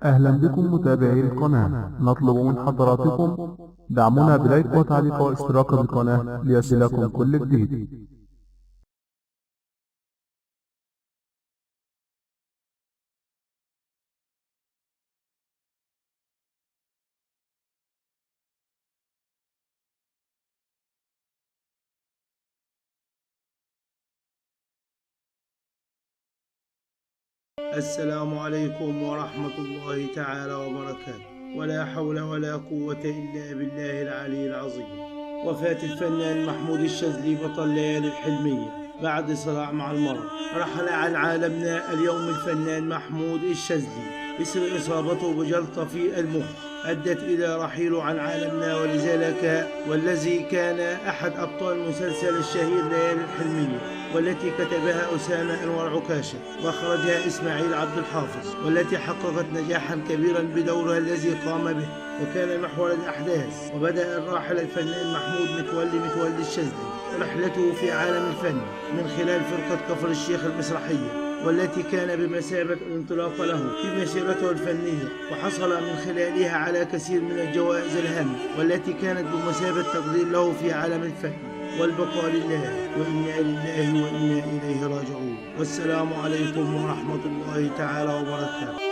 أهلا بكم متابعي القناة. نطلب من حضراتكم دعمنا بلايك وتعليق واشتراك بالقناة ليصلكم كل جديد. السلام عليكم ورحمة الله تعالى وبركاته، ولا حول ولا قوة إلا بالله العلي العظيم. وفاة الفنان محمود الشاذلي بطل ليالي الحلمية بعد صراع مع المرض. رحل عن عالمنا اليوم الفنان محمود الشاذلي إثر إصابته بجلطة في المخ أدت إلى رحيله عن عالمنا، ولذلك والذي كان أحد أبطال المسلسل الشهير ليالي الحلمية، والتي كتبها أسامة أنور عكاشة وأخرجها إسماعيل عبد الحافظ، والتي حققت نجاحا كبيرا بدورها الذي قام به وكان محور الأحداث. وبدأ الراحل الفنان محمود متولي الشاذلي رحلته في عالم الفن من خلال فرقة كفر الشيخ المسرحية، والتي كان بمثابة الانطلاق له في مسيرته الفنية، وحصل من خلالها على كثير من الجوائز الهامة، والتي كانت بمثابة تقدير له في عالم الفن. والبقاء لله، وإنا لله وإنا إليه راجعون. والسلام عليكم ورحمة الله تعالى وبركاته.